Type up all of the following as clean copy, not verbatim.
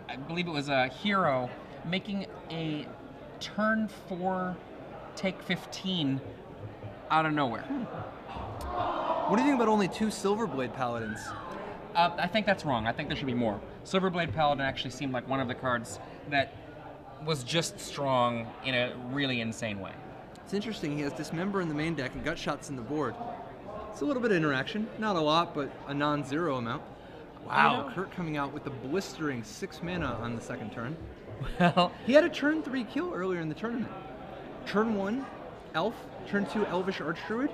I believe it was a hero, making a turn 4 take 15 out of nowhere. What do you think about only 2 Silverblade Paladins? I think that's wrong. I think there should be more. Silverblade Paladin actually seemed like one of the cards that was just strong in a really insane way. It's interesting, he has Dismember in the main deck and Gut Shots in the board. It's a little bit of interaction. Not a lot, but a non-zero amount. Wow, Kurt coming out with the blistering 6 mana on the second turn. Well, he had a turn 3 kill earlier in the tournament. Turn 1, Elf. Turn 2, Elvish Archdruid.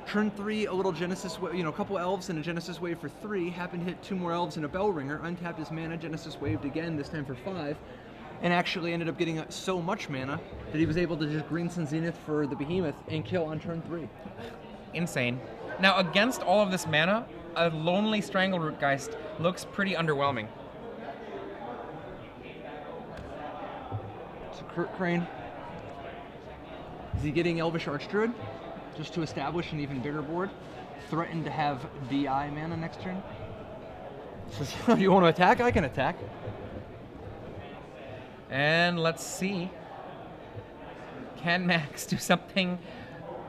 Turn 3, a little Genesis Wave, a couple Elves and a Genesis Wave for 3. Happened to hit 2 more Elves and a Bellringer. Untapped his mana, Genesis Waved again, this time for 5. And actually ended up getting so much mana that he was able to just Green Sun Zenith for the Behemoth and kill on turn 3. Insane. Now, against all of this mana, a Lonely Strangleroot Geist looks pretty underwhelming. So Kurt Crane, is he getting Elvish Archdruid just to establish an even bigger board? Threatened to have DI mana next turn? Says, do you want to attack? I can attack. And let's see. Can Max do something?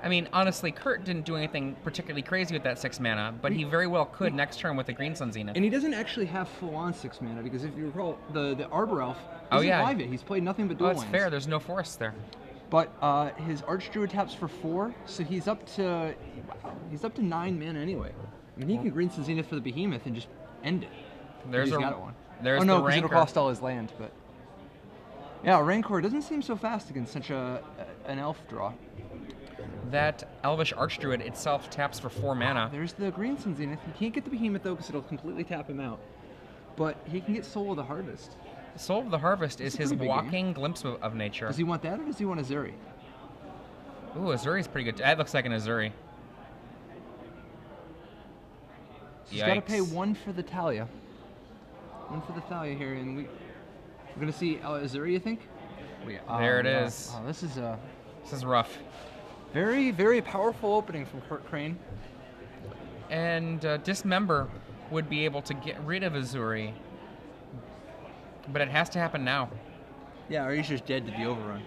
I mean, honestly, Kurt didn't do anything particularly crazy with that 6 mana, but he very well could next turn with the Green Sun Zenith. And he doesn't actually have full-on 6 mana, because if you recall, the Arbor Elf doesn't live it. He's played nothing but dual lands. That's fair. There's no forest there. But his Archdruid taps for 4, so he's up to 9 mana anyway. I mean, he can Green Sun Zenith for the Behemoth and just end it. There's he's got one. There's no, the because Rancor. it'll cost all his land, but... Yeah, Rancor doesn't seem so fast against such an elf draw. That Elvish Archdruid itself taps for 4 mana. There's the Green Sun Zenith. He can't get the Behemoth though, because it'll completely tap him out. But he can get Soul of the Harvest. Soul of the Harvest is his walking glimpse of nature. Does he want that, or does he want Azuri? Ooh, Azuri's pretty good. That looks like an Azuri. He's got to pay 1 for the Thalia. 1 for the Thalia here, and we're going to see Azuri, you think? There it is. Oh, this is rough. Very, very powerful opening from Kurt Crane. And Dismember would be able to get rid of Azuri, but it has to happen now. Yeah, or he's just dead to the overrun.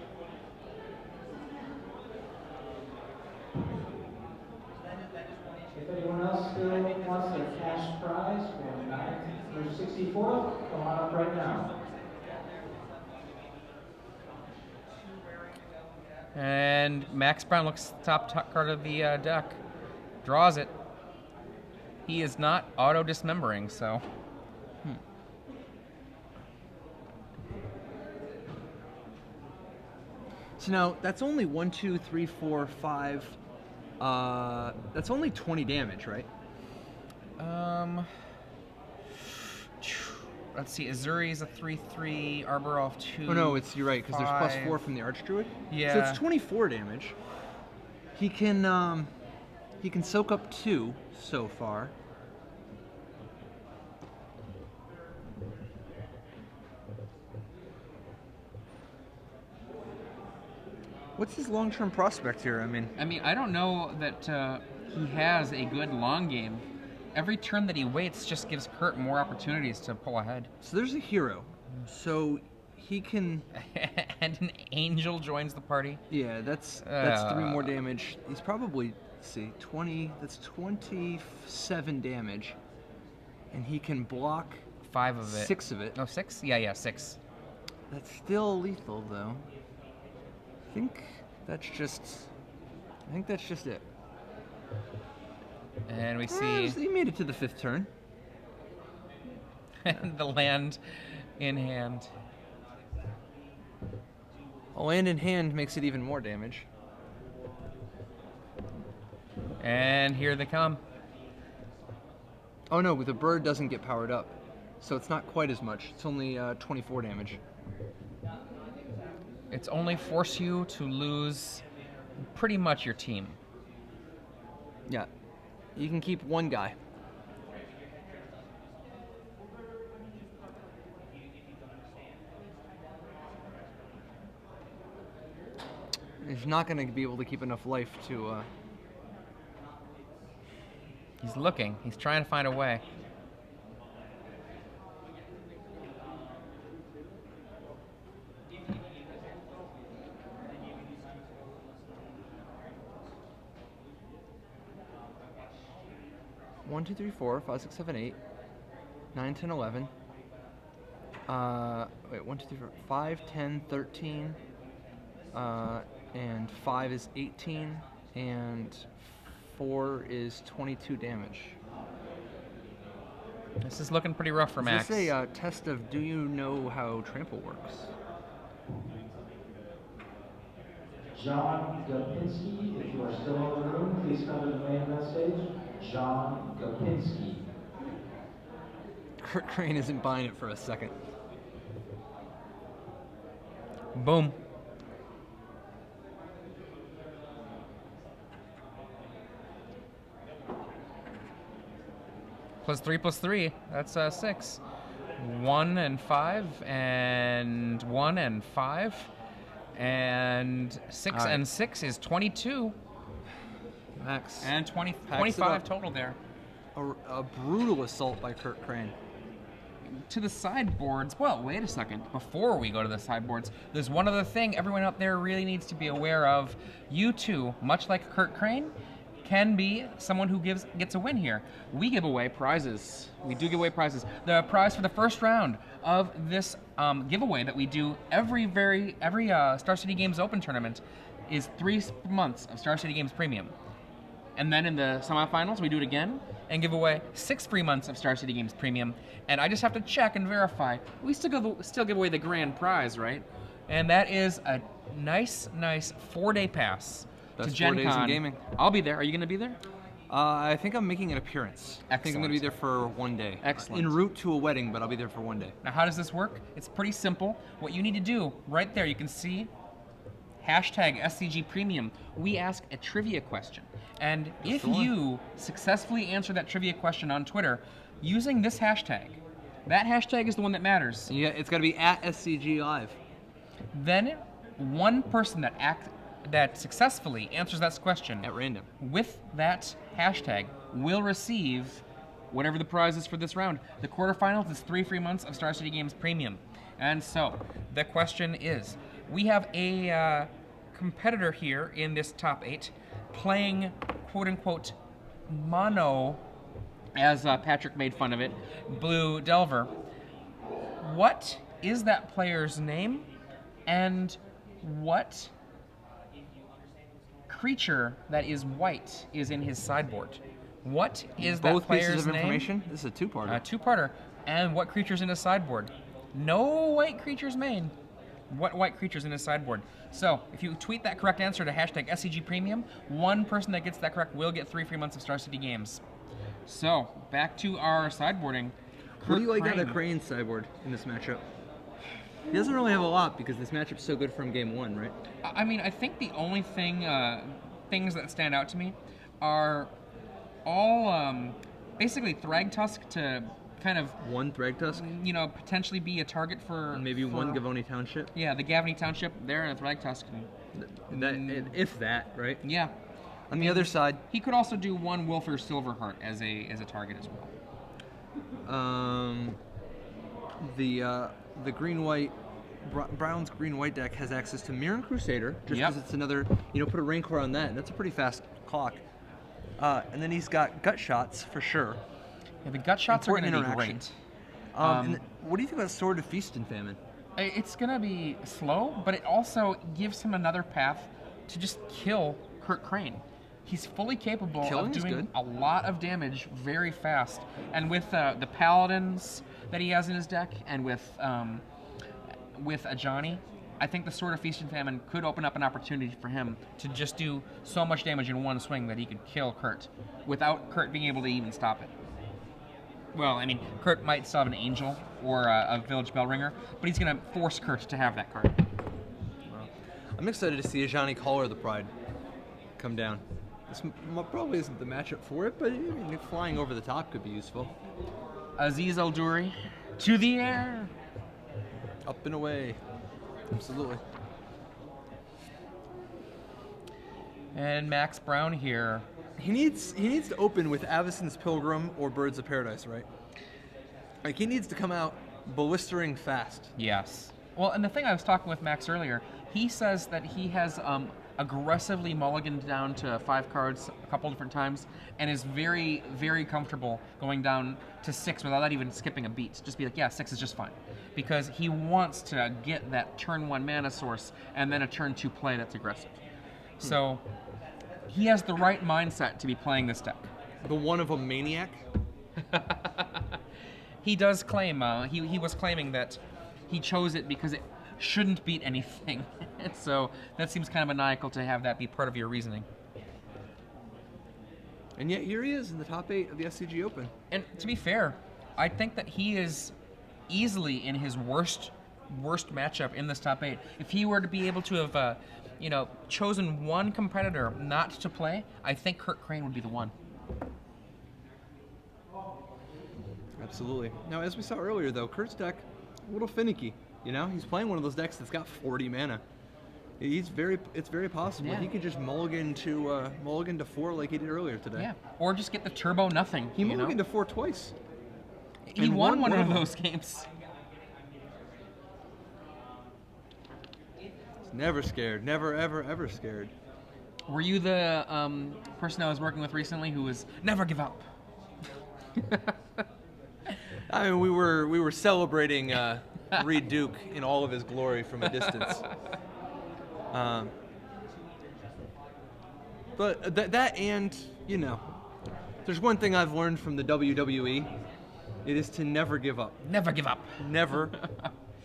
If anyone else still wants their cash prize for 64, come on up right now. And Max Brown looks top card of the deck. Draws it. He is not auto-dismembering, so... So now, that's only 1, 2, 3, 4, 5... that's only 20 damage, right? Let's see, Azuri's a 3/3, Arbor Elf 2. Oh no, you're right, because there's +4 from the Archdruid. Yeah. So it's 24 damage. He can soak up 2 so far. What's his long-term prospect here? I mean, I don't know that he has a good long game. Every turn that he waits just gives Kurt more opportunities to pull ahead. So there's a hero. So he can... And an angel joins the party. Yeah, that's 3 more damage. He's probably, let's see, 20... That's 27 damage. And he can block... 5 of it. 6 of it. Oh, 6? Yeah, 6. That's still lethal, though. I think that's just it. And we see... He made it to the 5th turn. The land in hand. A land in hand makes it even more damage. And here they come. Oh no, the bird doesn't get powered up. So it's not quite as much. It's only 24 damage. It's only force you to lose pretty much your team. Yeah. You can keep 1 guy. He's not going to be able to keep enough life to... He's looking. He's trying to find a way. 1, 2, 3, 4, 5, 6, 7, 8, 9, 10, 11. Wait, 1, 2, 3, 4, 5, 10, 13. And 5 is 18. And 4 is 22 damage. This is looking pretty rough for Max. Is this a test of do you know how trample works? John Gopinski, if you are still in the room, please come to the main event stage. John Gopinski. Kurt Crane isn't buying it for a second. Boom. +3 + 3, that's 6. 1 and 5, and 1 and 5, and 6 right. and 6 is 22, Max. and 20, Packs it 25 up. total there. A brutal assault by Kurt Crane. To the sideboards, well, wait a second. Before we go to the sideboards, there's one other thing everyone out there really needs to be aware of. You two, much like Kurt Crane, can be someone who gets a win here. We give away prizes. We do give away prizes. The prize for the first round of this giveaway that we do every Star City Games Open tournament is 3 months of Star City Games Premium. And then in the semifinals, we do it again and give away 6 free months of Star City Games Premium. And I just have to check and verify. We still give away the grand prize, right? And that is a nice 4-day pass Best to Gen 4 days in Con. gaming. I'll be there. Are you going to be there? I think I'm making an appearance. I think I'm going to be Excellent. there for 1 day. Excellent. En route to a wedding, but I'll be there for 1 day. Now, how does this work? It's pretty simple. What you need to do, right there, you can see hashtag SCG Premium. We ask a trivia question. And if the one. you successfully answer that trivia question on Twitter using this hashtag, that hashtag is the one that matters. Yeah, it's got to be at SCG Live. Then one person that successfully answers that question At random. with that hashtag will receive whatever the prize is for this round. The quarterfinals is 3 free months of Star City Games Premium. And so the question is, we have a competitor here in this top 8 playing quote-unquote mono, as Patrick made fun of it, Blue Delver. What is that player's name, and what creature that is white is in his sideboard? What is that Both player's pieces of name? information? This is a two-parter. A two-parter. And what creature's in his sideboard? No white creatures main. What white creature's in his sideboard? So, if you tweet that correct answer to hashtag SCG Premium, one person that gets that correct will get 3 free months of Star City Games. So, back to our sideboarding. What do you like out Crane. of Crane's sideboard in this matchup? He doesn't really have a lot because this matchup's so good from game 1, right? I mean, I think the only things that stand out to me are all basically Thragtusk to kind of, One Thragtusk, potentially be a target for... and maybe one Gavoni Township. Yeah, the Gavany Township there and a Thragtusk. If that, right? Yeah. On the other side, He could also do one Wilfer Silverheart as a target as well. the green-white, Brown's green-white deck has access to Mirren Crusader, just Yep. because it's another, put a Rancor on that, and that's a pretty fast clock. And then he's got Gut Shots, for sure. Yeah, the gut shots are going Important to be interaction. great. And what do you think about Sword of Feast and Famine? It's going to be slow, but it also gives him another path to just kill Kurt Crane. He's fully capable Killing of is doing good. a lot of damage very fast. And with the Paladins that he has in his deck, and with a Johnny, I think the Sword of Feast and Famine could open up an opportunity for him to just do so much damage in one swing that he could kill Kurt without Kurt being able to even stop it. Well, I mean, Kurt might still have an Angel or a Village Bellringer, but he's going to force Kurt to have that card. I'm excited to see a Johnny Caller the Pride come down. This probably isn't the matchup for it, but flying over the top could be useful. Aziz Al-Duri to the air. Up and away. Absolutely. And Max Brown here. He needs to open with Avacyn's Pilgrim or Birds of Paradise, right? Like, he needs to come out blistering fast. Yes. Well, and the thing I was talking with Max earlier, he says that he has aggressively mulliganed down to 5 cards a couple different times, and is very, very comfortable going down to 6 without even skipping a beat. Just be like, yeah, 6 is just fine. Because he wants to get that turn 1 mana source and then a turn 2 play that's aggressive. So he has the right mindset to be playing this deck. The one of a maniac. He does claim, he was claiming that he chose it because it shouldn't beat anything. So that seems kind of maniacal to have that be part of your reasoning. And yet here he is in the top 8 of the SCG Open. And to be fair, I think that he is easily in his worst matchup in this top 8. If he were to be able to have, chosen one competitor not to play, I think Kurt Crane would be the one. Absolutely. Now, as we saw earlier, though, Kurt's deck a little finicky. You know, he's playing one of those decks that's got 40 mana. It's very possible he could just mulligan to 4 like he did earlier today. Yeah, or just get the turbo nothing. He mulliganed to 4 twice. He won one of those games. He's never scared. Never, ever, ever scared. Were you the person I was working with recently who was never give up? I mean, we were celebrating Reed Duke in all of his glory from a distance. But that and, there's one thing I've learned from the WWE. It is to never give up. Never give up. Never,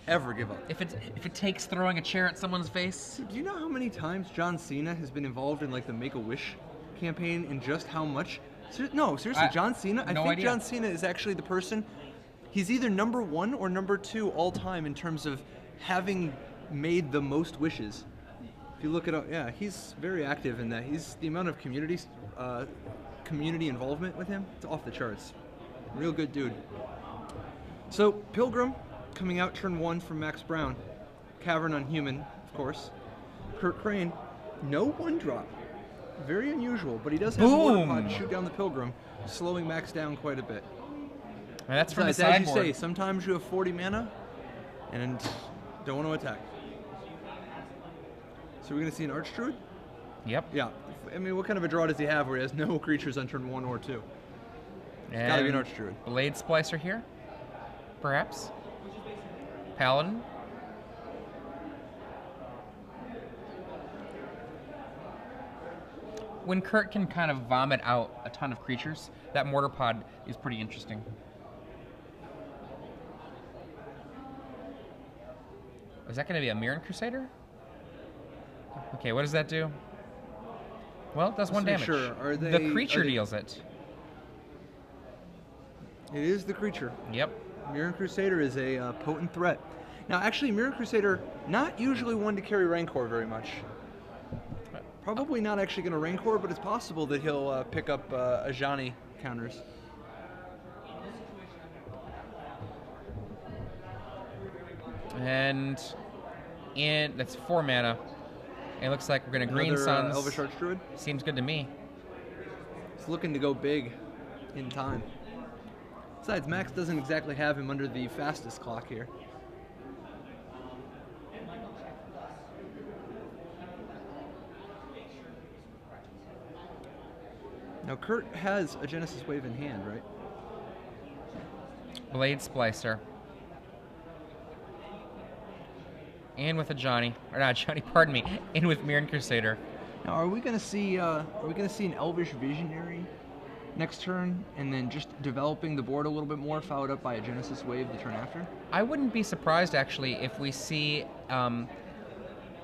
ever give up. If it takes throwing a chair at someone's face. Do you know how many times John Cena has been involved in like the Make-A-Wish campaign and just how much? No, seriously, John Cena. I think John Cena is actually the person. He's either number 1 or number 2 all time in terms of having made the most wishes. If you look it up, yeah, he's very active in that. He's the amount of community involvement with him, it's off the charts. Real good dude. So Pilgrim coming out turn 1 from Max Brown, Cavern on Human, of course. Kurt Crane, no 1-drop. Very unusual, but he does have Water Pod to shoot down the Pilgrim, slowing Max down quite a bit. And that's from the sideboard. As you say, sometimes you have 40 mana and don't want to attack. So we're going to see an Archdruid? Yep. Yeah. I mean, what kind of a draw does he have where he has no creatures on turn 1 or 2? It's got to be an Archdruid. Blade Splicer here, perhaps. Paladin. When Kurt can kind of vomit out a ton of creatures, that Mortar Pod is pretty interesting. Is that going to be a Mirren Crusader? Okay, what does that do? Well, it does 1 damage. Sure. The creature deals it. It is the creature. Yep. Mirren Crusader is a potent threat. Now, actually, Mirren Crusader, not usually one to carry Rancor very much. Probably not actually going to Rancor, but it's possible that he'll pick up Ajani counters. And that's 4 mana. It looks like we're going to Green Suns. Elvish Archdruid. Seems good to me. He's looking to go big in time. Besides, Max doesn't exactly have him under the fastest clock here. Now, Kurt has a Genesis Wave in hand, right? Blade Splicer. And with a Johnny, or not Johnny, pardon me, and with Mirren Crusader. Now, are we gonna see an Elvish Visionary next turn, and then just developing the board a little bit more, followed up by a Genesis Wave the turn after? I wouldn't be surprised actually if we see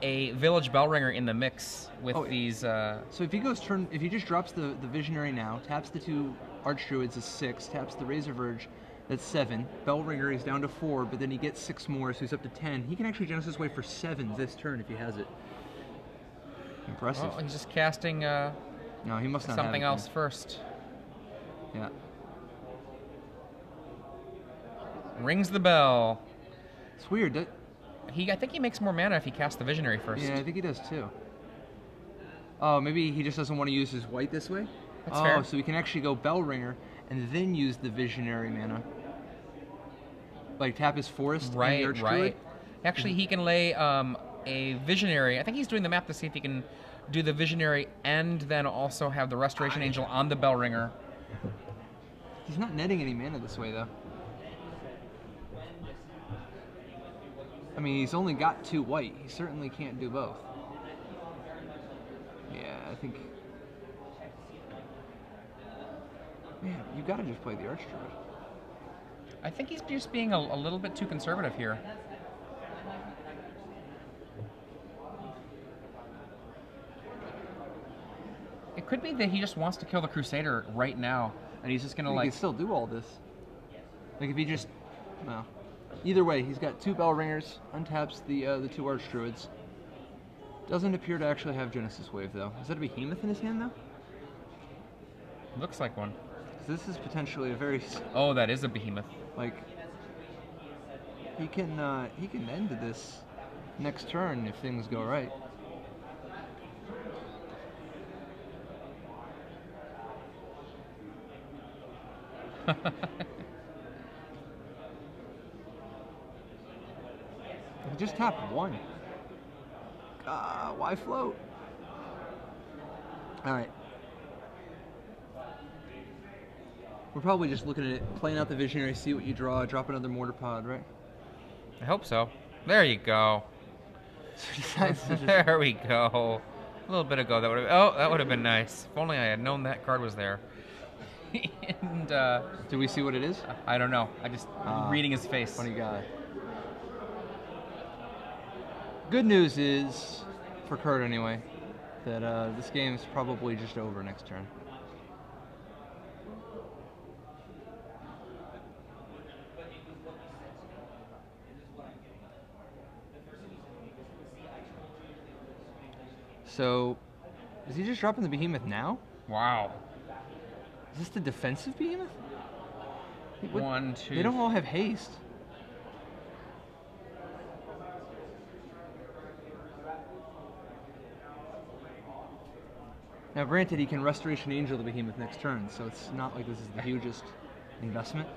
a Village Bellringer in the mix with these. So if he just drops the Visionary now, taps the 2 Archdruids is 6, taps the Razor Verge, that's 7. Bellringer is down to 4, but then he gets 6 more, so he's up to 10. He can actually Genesis Wave for 7 this turn if he has it. Impressive. Well, he's just casting no, he must not something have it, else first. Yeah. Rings the bell. It's weird. I think he makes more mana if he casts the Visionary first. Yeah, I think he does too. Oh, maybe he just doesn't want to use his white this way? That's fair. So he can actually go Bellringer and then use the Visionary mana. Like tap his Forest and the Archdruid? Right. Actually, he can lay a Visionary. I think he's doing the map to see if he can do the Visionary and then also have the Restoration Angel on the Bell Ringer. He's not netting any mana this way, though. I mean, he's only got 2 white. He certainly can't do both. Yeah, I think... Man, you gotta just play the Archdruid. I think he's just being a little bit too conservative here. It could be that he just wants to kill the Crusader right now, and he's just gonna He can still do all this. Like if he just... Well... Either way, he's got 2 Bell Ringers, untaps the 2 Archdruids. Doesn't appear to actually have Genesis Wave, though. Is that a Behemoth in his hand, though? Looks like one. So this is potentially a very... Oh, that is a Behemoth. Like... He can end this next turn if things go right. He just tapped 1. Why float? Alright. We're probably just looking at it, playing out the Visionary, see what you draw, drop another Mortar Pod, right? I hope so. There you go. There we go. A little bit ago, that would have... Oh, that would have been nice. If only I had known that card was there. And, do we see what it is? I don't know. I just... reading his face. Funny guy. Good news is, for Kurt anyway, that this game is probably just over next turn. So, is he just dropping the Behemoth now? Wow. Is this the defensive Behemoth? What? 1, 2... They don't all have haste. Now, granted, he can Restoration Angel the Behemoth next turn, so it's not like this is the hugest investment.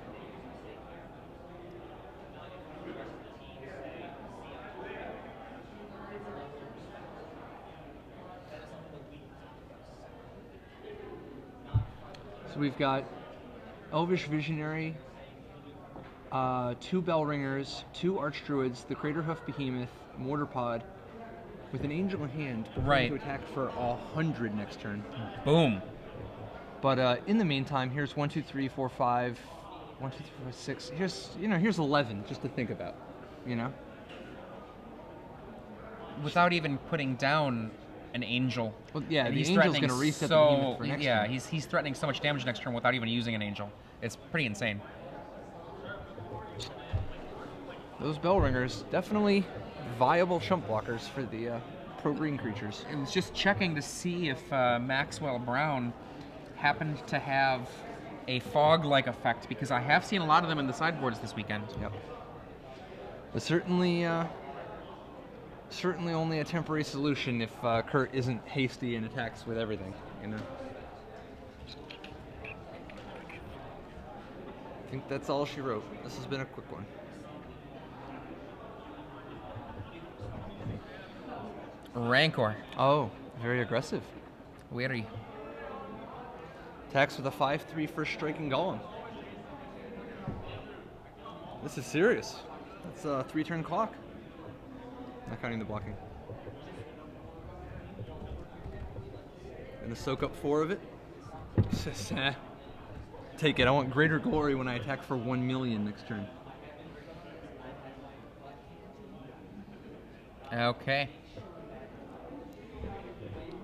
So we've got Elvish Visionary, 2 Bell Ringers, 2 Archdruids, the Craterhoof Behemoth, Mortar Pod, with an Angel in hand, preparing to attack for 100 next turn. Boom. But in the meantime, here's 1, 2, 3, 4, 5, 1, 2, 3, 4, 6. Here's 11 just to think about, you know. Without even putting down an Angel. Well, yeah, and the he's Angel's going to reset the Behemoth for next turn. Yeah, he's threatening so much damage next turn without even using an Angel. It's pretty insane. Those Bell Ringers, definitely viable chump blockers for the pro-green creatures. I was just checking to see if Maxwell Brown happened to have a fog-like effect, because I have seen a lot of them in the sideboards this weekend. Yep. But certainly only a temporary solution if Kurt isn't hasty and attacks with everything, you know. I think that's all she wrote. This has been a quick one. Rancor. Oh, very aggressive. Weary. Attacks with a 5/3 first striking golem. This is serious. That's a 3-turn clock. Not counting the blocking. Gonna soak up 4 of it. Take it. I want greater glory when I attack for 1 million next turn. Okay.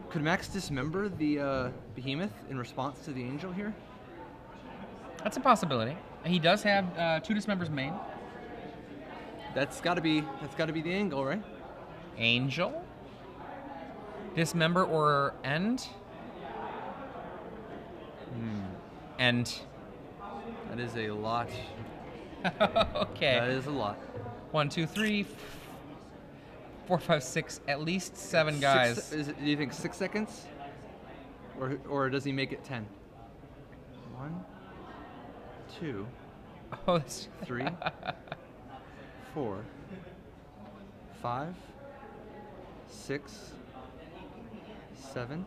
Could Max dismember the Behemoth in response to the Angel here? That's a possibility. He does have 2 Dismembers main. That's gotta be the angle, right? Angel? Dismember or end? End. That is a lot. Okay. That is a lot. 1, 2, 3, 4, 5, 6, at least 7 guys. Do you think 6 seconds? Or does he make it 10? 1, 2, Oh, 3, 4, 5, 6, 7,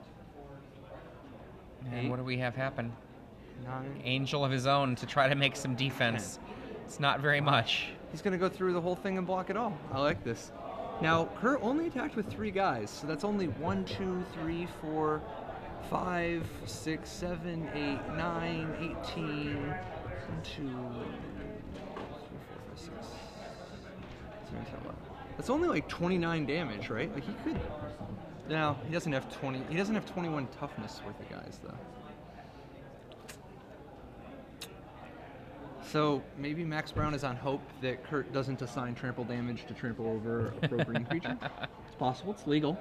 And 8, what do we have happen? 9. Angel of his own to try to make some defense. It's not very much. He's going to go through the whole thing and block it all. I like this. Now, Kurt only attacked with 3 guys, so that's only 1, 2, 3, 4, 5, 6, 7, 8, 9, 18, 1, 2, 3, 4, 5, 6, 7, 10, 11. That's only like 29 damage, right? Like he could. No, he doesn't have 20. He doesn't have 21 toughness with the guys though. So maybe Max Brown is on hope that Kurt doesn't assign trample damage to trample over a pro green creature. It's possible. It's legal.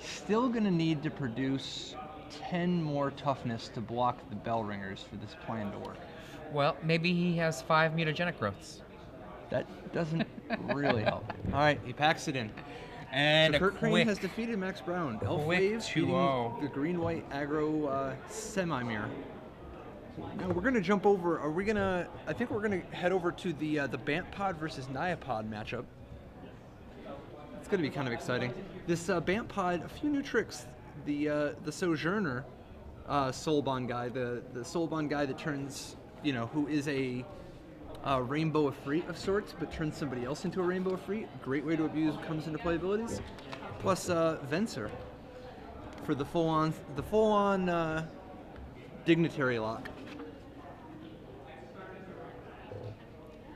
Still gonna need to produce 10 more toughness to block the bell ringers for this plan to work. Well, maybe he has 5 mutagenic growths. That doesn't really help. All right, he packs it in. And So a Kurt Crane quick has defeated Max Brown. Elf quick Wave beating 2-0. the green-white aggro semi-mirror. Now we're gonna jump over. Are we gonna? I think we're gonna head over to the Bant Pod versus Nyapod matchup. It's gonna be kind of exciting. This Bant Pod, a few new tricks. The Sojourner Soulbond guy, the Soulbond guy that turns, who is a Rainbow Efreet of sorts, but turns somebody else into a Rainbow Efreet. Great way to abuse comes into play abilities. Plus Venser for the full-on Dignitary lock.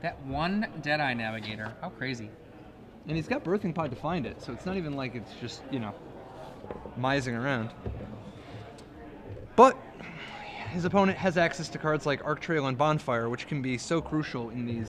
That one Deadeye Navigator. How crazy. And he's got Birthing Pod to find it, so it's not even like it's just, mising around. But his opponent has access to cards like Arc Trail and Bonfire, which can be so crucial in these